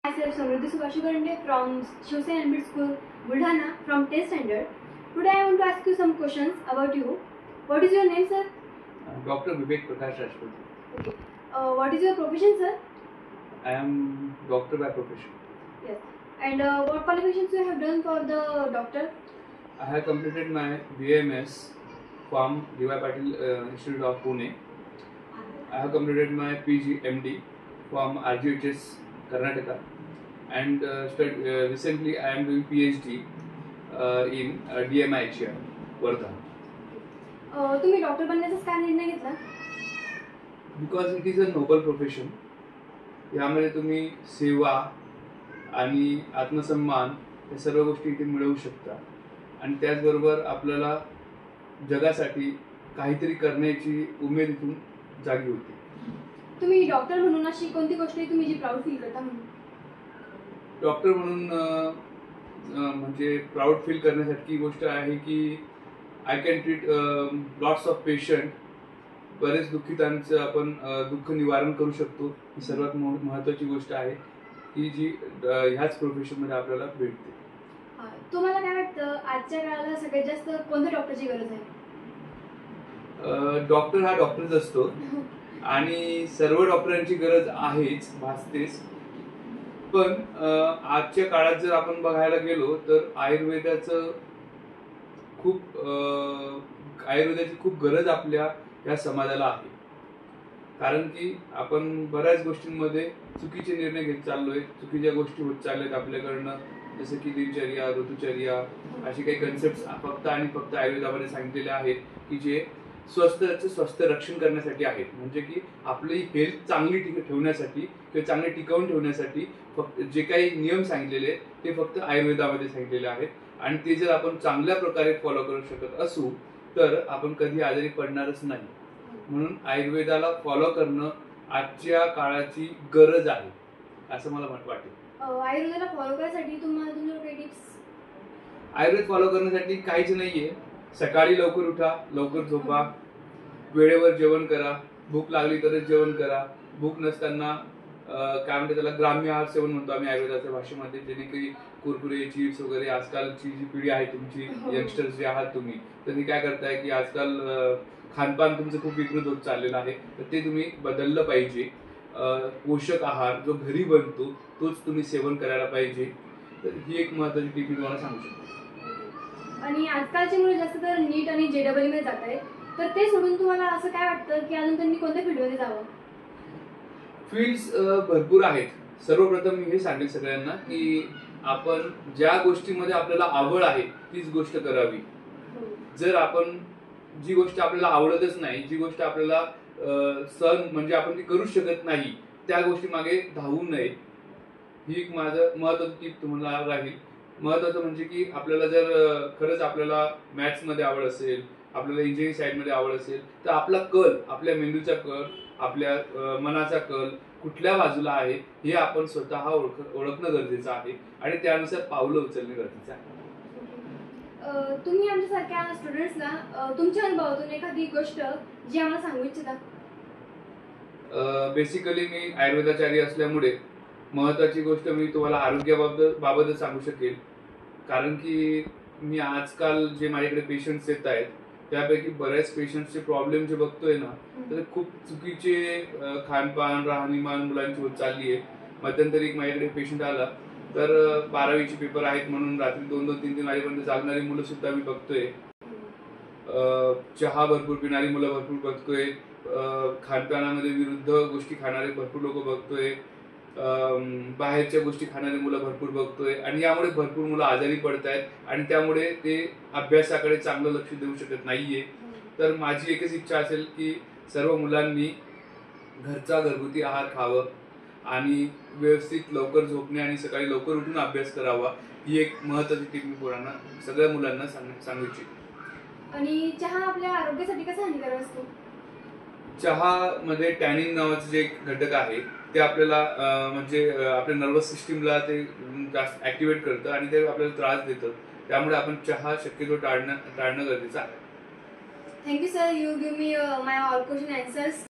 Myself Samruddhi Subhashi Karande from Shivsena Elmid School, Buldhana, from 10th standard. Today I want to ask you some questions about you. What is your name, sir? Dr. Vivek Prakash Rajput. Okay. What is your profession, sir? I am doctor by profession. Yes. And what qualifications you have done for the doctor? I have completed my BAMS from D.Y. Patil Institute of Pune. I have completed my PG MD from RGHS Karnataka, and recently I am doing PhD in DMIHR Wardha. तुम्ही doctor बनण्याचा काय निर्णय घेतला? Because it is a noble profession. यामध्ये तुम्ही सेवा आणि आत्मसन्मान या सर्व गोष्टी इथे मिळवू शकता, आणि त्याचबरोबर आपल्याला जगासाठी काहीतरी करण्याची उमेद इथून जागी होती. तुम्ही डॉक्टर म्हणून अशी कोणती गोष्ट आहे तुम्ही जी प्राऊड फील करता म्हणून? डॉक्टर म्हणून म्हणजे प्राऊड फील करण्यासारखी गोष्ट आहे की I can treat lots of patient. बरेच दुःखितांचं आपण दुःख निवारण करू शकतो. ही सर्वात महत्त्वाची गोष्ट आहे की जी ह्याच प्रोफेशनमध्ये आपल्याला भेटते. तुम्हाला काय वाटतं आजच्या काळाला सगळ्यात जास्त कोणत्या डॉक्टरची गरज आहे? डॉक्टर हा डॉक्टरच असतो आणि सर्व डॉक्टरांची गरज आहेच, भासतेच. पण आजच्या काळात जर आपण बघायला गेलो तर आयुर्वेदाची खूप गरज आपल्या या समाजाला आहे. कारण की आपण बऱ्याच गोष्टींमध्ये चुकीचे निर्णय घेत चाललोय, चुकीच्या गोष्टी होत चालल्यात आपल्याकडनं, जसं की दिनचर्या, ऋतुचर्या, अशी काही कन्सेप्ट फक्त आणि फक्त आयुर्वेदामध्ये सांगितलेले आहेत की जे स्वस्थ रक्षण करण्यासाठी आहेत. म्हणजे की आपली हेल्थ चांगली ठेवण्यासाठी किंवा चांगली टिकवून ठेवण्यासाठी फक्त जे काही नियम सांगितलेले ते फक्त आयुर्वेदामध्ये सांगितलेले आहेत, आणि ते जर आपण चांगल्या प्रकारे फॉलो करू शकत असू तर आपण कधी आजारी पडणारच नाही. म्हणून आयुर्वेदाला फॉलो करणं आजच्या काळाची गरज आहे असं मला वाटेल. आयुर्वेदाला फॉलो करण्यासाठी तुमच्या काही टिप्स? आयुर्वेद फॉलो करण्यासाठी काहीच नाहीये. सकाळी लवकर उठा, लवकर झोपा, वेळेवर जेवण करा, भूक लागली तरच जेवण करा. भूक नसताना काय म्हणते त्याला ग्राम्य आहार सेवन म्हणतो आम्ही आयुर्वेदाच्या भाषेमध्ये. जेणेकरी कुरकुरे, चिप्स वगैरे, आजकालची जी पिढी आहे तुमची, यंगस्टर्स जे आहात तुम्ही, तर काय करताय की आजकाल खानपान तुमचं खूप विकृत होत चाललेलं आहे. तर ते तुम्ही बदललं पाहिजे. पोषक आहार जो घरी बनतो तोच तुम्ही सेवन करायला पाहिजे. तर ही एक महत्त्वाची टीप मी तुम्हाला सांगू शकतो. आणि आजकालची मुलं जास्त तर नीट आणि JEE मध्ये जात आहेत, तर ते सोडून तुम्हाला असं काय वाटतं की अजून त्यांनी कोणत्या फील्डमध्ये जावं? फील्ड्स भरपूर आहेत. सर्वप्रथम मी हे सांगेल सगळ्यांना की आपण ज्या गोष्टीमध्ये आपल्याला आवड आहे तीच गोष्ट करावी. जर आपण जी गोष्ट आपल्याला आवडतच नाही, जी गोष्ट आपल्याला म्हणजे आपण ती करू शकत नाही, त्या गोष्टी मागे धावू नये. ही एक माझं महत्त्वाचं टीप तुम्हाला राहील. महत्त्वाचं म्हणजे की आपल्याला जर खरंच आपल्याला मॅथ्समध्ये आवड असेल, आपल्याला इंजिनिअरिंग साईडमध्ये आवड असेल, तर आपला कल, आपल्या मेंदूचा कल, आपल्या मनाचा कल कुठल्या बाजूला आहे हे आपण स्वतः ओळखणं गरजेचं आहे, आणि त्यानुसार पावलं उचलणे गरजेचं आहे. तुम्ही आमच्यासारख्या स्टुडंट्सला तुमच्या अनुभवातून एखादी गोष्ट जी आम्हाला सांगू इच्छिता? बेसिकली मी आयुर्वेदाचार्य असल्यामुळे महत्त्वाची गोष्ट मी तुम्हाला आरोग्याबाबतच सांगू शकेल. कारण की मी आजकाल जे माझ्याकडे पेशंट्स येत आहेत त्यापैकी बऱ्याच पेशंट्सचे प्रॉब्लेम जे बघतोय ना, तर खूप चुकीचे खानपान, राहणीमान मुलांची होत चालली आहे. मध्यंतरी माझ्याकडे पेशंट आला तर 12वीचे पेपर आहेत म्हणून रात्री 2-2, 3-3 वाजेपर्यंत जागणारी मुलं सुद्धा मी बघतोय. चहा भरपूर पिणारी मुलं भरपूर बघतोय. खानपानामध्ये विरुद्ध गोष्टी खाणारे भरपूर लोक बघतोय. बाहेरच्या गोष्टी खाणारी मुलं भरपूर बघतोय, आणि यामुळे भरपूर मुलं आजारी पडत आहेत, आणि त्यामुळे ते अभ्यासाकडे चांगलं लक्ष देऊ शकत नाहीये. तर माझी एकच इच्छा असेल की सर्व मुलांनी घरचा घरगुती आहार खावं आणि व्यवस्थित लवकर झोपणे आणि सकाळी लवकर उठून अभ्यास करावा. ही एक महत्त्वाची टीप मी सगळ्या मुलांना सांगू इच्छितो. आणि चहा आपल्या आरोग्यासाठी कसा हानिकारक असतो? चहामध्ये टॅनिन नावाचं जे एक घटक आहे ते आपल्याला म्हणजे आपल्या नर्वस सिस्टीमला ते जास्त ऍक्टिव्हेट करतं आणि ते आपल्याला त्रास देतं. त्यामुळे आपण चहा शक्यतो टाळणं गरजेचं आहे. Thank you sir, you give me my all question answers.